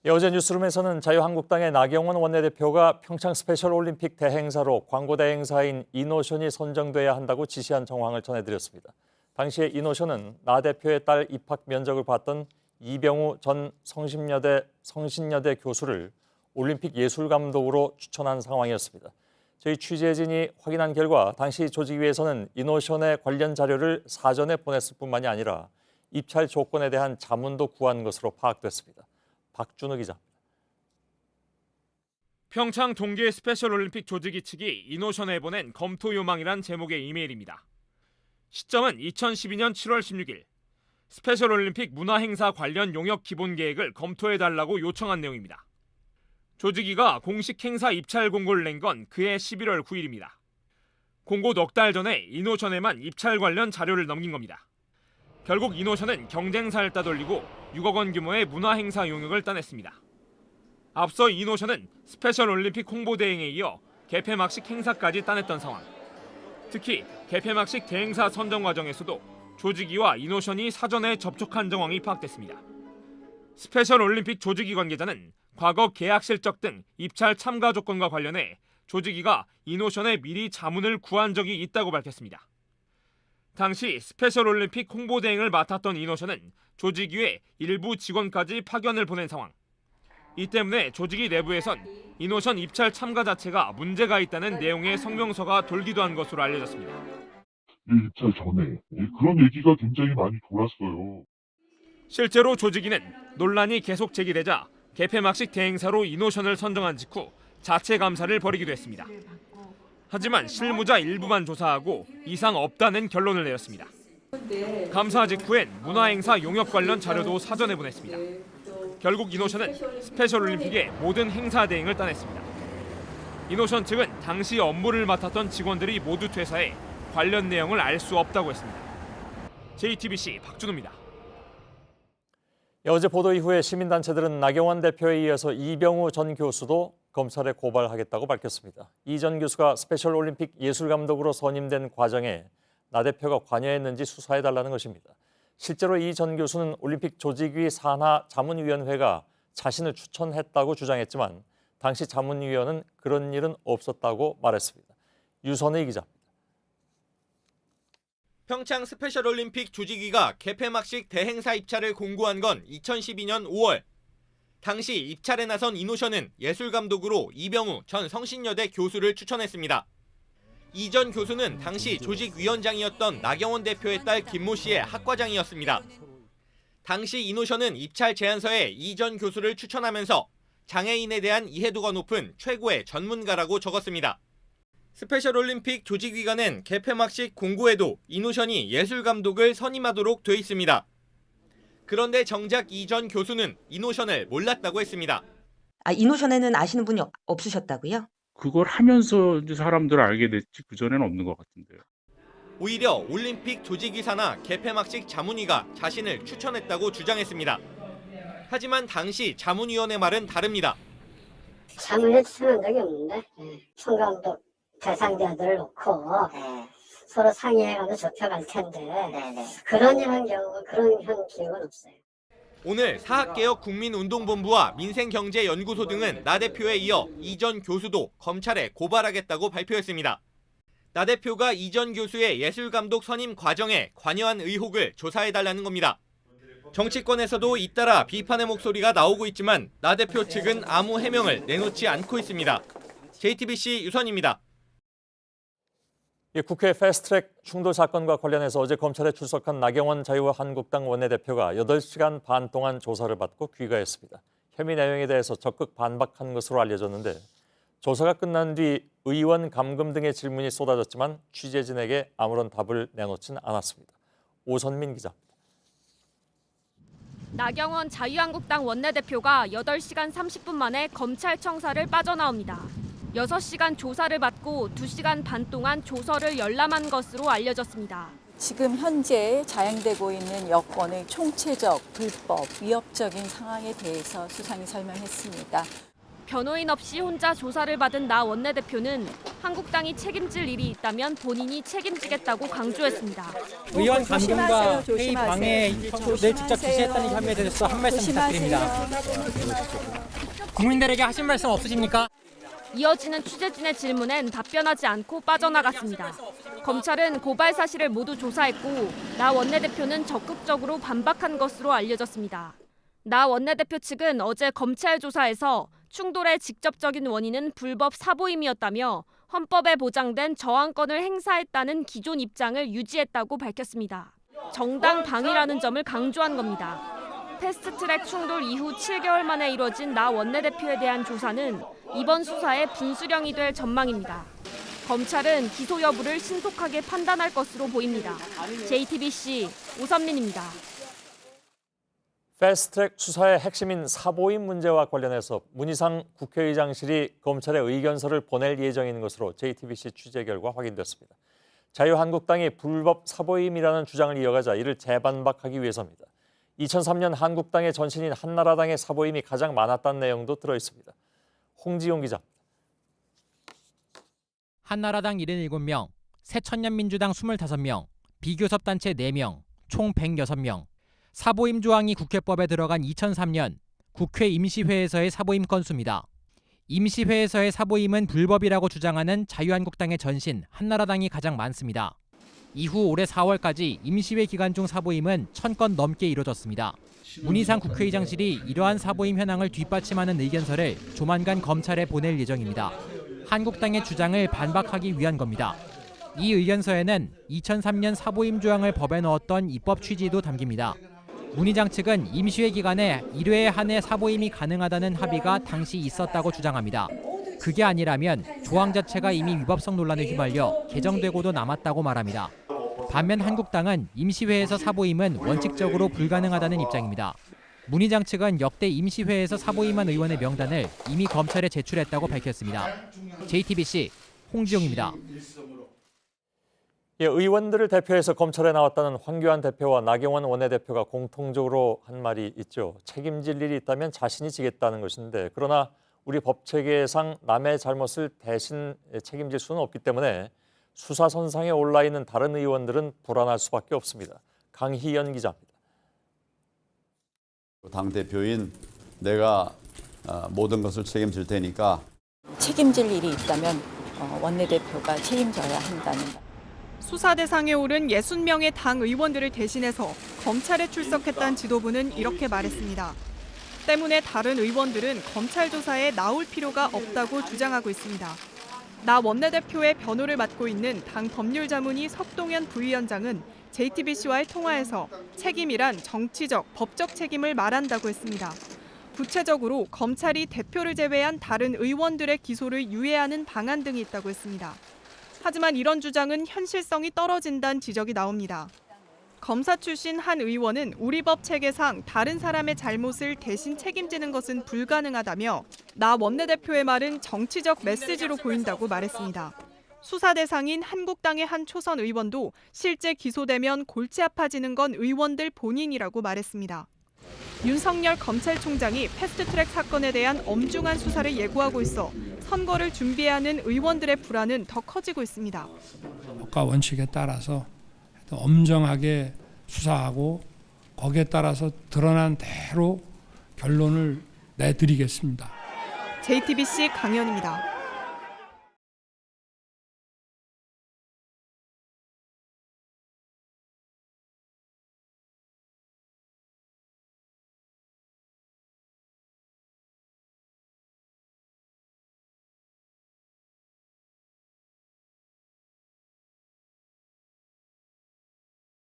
어제 뉴스룸에서는 자유한국당의 나경원 원내대표가 평창 스페셜 올림픽 대행사로 광고 대행사인 이노션이 선정돼야 한다고 지시한 정황을 전해드렸습니다. 당시에 이노션은 나 대표의 딸 입학 면접을 봤던 이병우 전 성신여대 교수를 올림픽 예술감독으로 추천한 상황이었습니다. 저희 취재진이 확인한 결과 당시 조직위에서는 이노션의 관련 자료를 사전에 보냈을 뿐만이 아니라 입찰 조건에 대한 자문도 구한 것으로 파악됐습니다. 박준우 기자입니다. 평창 동계 스페셜 올림픽 조직위 측이 이노션에 보낸 검토 요망이란 제목의 이메일입니다. 시점은 2012년 7월 16일. 스페셜 올림픽 문화행사 관련 용역 기본 계획을 검토해달라고 요청한 내용입니다. 조직위가 공식 행사 입찰 공고를 낸 건 그해 11월 9일입니다. 공고 넉 달 전에 이노션에만 입찰 관련 자료를 넘긴 겁니다. 결국 이노션은 경쟁사를 따돌리고 6억 원 규모의 문화행사 용역을 따냈습니다. 앞서 이노션은 스페셜 올림픽 홍보대행에 이어 개폐막식 행사까지 따냈던 상황. 특히 개폐막식 대행사 선정 과정에서도 조직위와 이노션이 사전에 접촉한 정황이 파악됐습니다. 스페셜 올림픽 조직위 관계자는 과거 계약 실적 등 입찰 참가 조건과 관련해 조직위가 이노션에 미리 자문을 구한 적이 있다고 밝혔습니다. 당시 스페셜 올림픽 홍보대행을 맡았던 이노션은 조직위에 일부 직원까지 파견을 보낸 상황. 이 때문에 조직위 내부에선 이노션 입찰 참가 자체가 문제가 있다는 내용의 성명서가 돌기도 한 것으로 알려졌습니다. 입찰 전에 그런 얘기가 굉장히 많이 돌았어요. 실제로 조직위는 논란이 계속 제기되자 개폐막식 대행사로 이노션을 선정한 직후 자체 감사를 벌이기도 했습니다. 하지만 실무자 일부만 조사하고 이상 없다는 결론을 내렸습니다. 감사 직후엔 문화행사 용역 관련 자료도 사전에 보냈습니다. 결국 이노션은 스페셜 올림픽의 모든 행사 대행을 따냈습니다. 이노션 측은 당시 업무를 맡았던 직원들이 모두 퇴사해 관련 내용을 알 수 없다고 했습니다. JTBC 박준우입니다. 어제 보도 이후에 시민단체들은 나경원 대표에 이어서 이병우 전 교수도 검찰에 고발하겠다고 밝혔습니다. 이 전 교수가 스페셜 올림픽 예술감독으로 선임된 과정에 나 대표가 관여했는지 수사해달라는 것입니다. 실제로 이 전 교수는 올림픽 조직위 산하 자문위원회가 자신을 추천했다고 주장했지만 당시 자문위원은 그런 일은 없었다고 말했습니다. 유선의 기자입니다. 평창 스페셜 올림픽 조직위가 개폐막식 대행사 입찰을 공고한 건 2012년 5월. 당시 입찰에 나선 이노션은 예술감독으로 이병우 전 성신여대 교수를 추천했습니다. 이 전 교수는 당시 조직위원장이었던 나경원 대표의 딸 김모 씨의 학과장이었습니다. 당시 이노션은 입찰 제안서에 이 전 교수를 추천하면서 장애인에 대한 이해도가 높은 최고의 전문가라고 적었습니다. 스페셜 올림픽 조직위관은 개폐막식 공고에도 이노션이 예술감독을 선임하도록 돼 있습니다. 그런데 정작 이 전 교수는 이노션을 몰랐다고 했습니다. 이노션에는 아시는 분이 없으셨다고요? 그걸 하면서 이제 사람들 알게 됐지 그전에는 없는 것 같은데요. 오히려 올림픽 조직위 산하 개폐막식 자문위가 자신을 추천했다고 주장했습니다. 하지만 당시 자문위원의 말은 다릅니다. 자문에 추천한 적이 없는데 총감독 대상자들을 놓고 서로 상의해가면서 좁혀갈 텐데 그런 기억은 없어요. 오늘 사학개혁 국민운동본부와 민생경제연구소 등은 나 대표에 이어 이 전 교수도 검찰에 고발하겠다고 발표했습니다. 나 대표가 이 전 교수의 예술감독 선임 과정에 관여한 의혹을 조사해달라는 겁니다. 정치권에서도 잇따라 비판의 목소리가 나오고 있지만 나 대표 측은 아무 해명을 내놓지 않고 있습니다. JTBC 유선입니다. 국회 패스트트랙 충돌 사건과 관련해서 어제 검찰에 출석한 나경원 자유한국당 원내대표가 8시간 반 동안 조사를 받고 귀가했습니다. 혐의 내용에 대해서 적극 반박한 것으로 알려졌는데 조사가 끝난 뒤 의원 감금 등의 질문이 쏟아졌지만 취재진에게 아무런 답을 내놓진 않았습니다. 오선민 기자입니다. 나경원 자유한국당 원내대표가 8시간 30분 만에 검찰청사를 빠져나옵니다. 6시간 조사를 받고 2시간 반 동안 조서를 열람한 것으로 알려졌습니다. 지금 현재 자행되고 있는 여권의 총체적, 불법, 위협적인 상황에 대해서 수상히 설명했습니다. 변호인 없이 혼자 조사를 받은 나 원내대표는 한국당이 책임질 일이 있다면 본인이 책임지겠다고 강조했습니다. 의원 감금과 조심하세요. 회의 방해를 직접 지시했다는 혐의에 대해서 한 말씀 부탁드립니다. 국민들에게 하신 말씀 없으십니까? 이어지는 취재진의 질문엔 답변하지 않고 빠져나갔습니다. 검찰은 고발 사실을 모두 조사했고 나 원내대표는 적극적으로 반박한 것으로 알려졌습니다. 나 원내대표 측은 어제 검찰 조사에서 충돌의 직접적인 원인은 불법 사보임이었다며 헌법에 보장된 저항권을 행사했다는 기존 입장을 유지했다고 밝혔습니다. 정당 방위라는 점을 강조한 겁니다. 패스트트랙 충돌 이후 7개월 만에 이뤄진 나 원내대표에 대한 조사는 이번 수사의 분수령이 될 전망입니다. 검찰은 기소 여부를 신속하게 판단할 것으로 보입니다. JTBC 오선민입니다. 패스트트랙 수사의 핵심인 사보임 문제와 관련해서 문희상 국회의장실이 검찰에 의견서를 보낼 예정인 것으로 JTBC 취재 결과 확인됐습니다. 자유한국당이 불법 사보임이라는 주장을 이어가자 이를 재반박하기 위해서입니다. 2003년 한국당의 전신인 한나라당의 사보임이 가장 많았다는 내용도 들어있습니다. 홍지용 기자. 한나라당 77명, 새천년민주당 25명, 비교섭단체 4명, 총 106명. 사보임 조항이 국회법에 들어간 2003년 국회 임시회에서의 사보임 건수입니다. 임시회에서의 사보임은 불법이라고 주장하는 자유한국당의 전신 한나라당이 가장 많습니다. 이후 올해 4월까지 임시회 기간 중 사보임은 1000건 넘게 이뤄졌습니다. 문희상 국회의장실이 이러한 사보임 현황을 뒷받침하는 의견서를 조만간 검찰에 보낼 예정입니다. 한국당의 주장을 반박하기 위한 겁니다. 이 의견서에는 2003년 사보임 조항을 법에 넣었던 입법 취지도 담깁니다. 문희장 측은 임시회 기간에 1회에 한해 사보임이 가능하다는 합의가 당시 있었다고 주장합니다. 그게 아니라면 조항 자체가 이미 위법성 논란에 휘말려 개정되고도 남았다고 말합니다. 반면 한국당은 임시회에서 사보임은 원칙적으로 불가능하다는 입장입니다. 문희장 측은 역대 임시회에서 사보임한 의원의 명단을 이미 검찰에 제출했다고 밝혔습니다. JTBC 홍지용입니다. 의원들을 대표해서 검찰에 나왔다는 황교안 대표와 나경원 원내대표가 공통적으로 한 말이 있죠. 책임질 일이 있다면 자신이 지겠다는 것인데 그러나 우리 법체계상 남의 잘못을 대신 책임질 수는 없기 때문에 수사선상에 올라 있는 다른 의원들은 불안할 수밖에 없습니다. 강희연 기자입니다. 당대표인 내가 모든 것을 책임질 테니까 책임질 일이 있다면 원내대표가 책임져야 한다는 것. 수사 대상에 오른 60명의 당 의원들을 대신해서 검찰에 출석했던 지도부는 이렇게 말했습니다. 때문에 다른 의원들은 검찰 조사에 나올 필요가 없다고 주장하고 있습니다. 나 원내대표의 변호를 맡고 있는 당 법률자문위 석동현 부위원장은 JTBC와의 통화에서 책임이란 정치적, 법적 책임을 말한다고 했습니다. 구체적으로 검찰이 대표를 제외한 다른 의원들의 기소를 유예하는 방안 등이 있다고 했습니다. 하지만 이런 주장은 현실성이 떨어진다는 지적이 나옵니다. 검사 출신 한 의원은 우리 법 체계상 다른 사람의 잘못을 대신 책임지는 것은 불가능하다며 나 원내대표의 말은 정치적 메시지로 보인다고 말했습니다. 수사 대상인 한국당의 한 초선 의원도 실제 기소되면 골치 아파지는 건 의원들 본인이라고 말했습니다. 윤석열 검찰총장이 패스트트랙 사건에 대한 엄중한 수사를 예고하고 있어 선거를 준비하는 의원들의 불안은 더 커지고 있습니다. 법과 원칙에 따라서 엄정하게 수사하고 거기에 따라서 드러난 대로 결론을 내드리겠습니다. JTBC 강연입니다.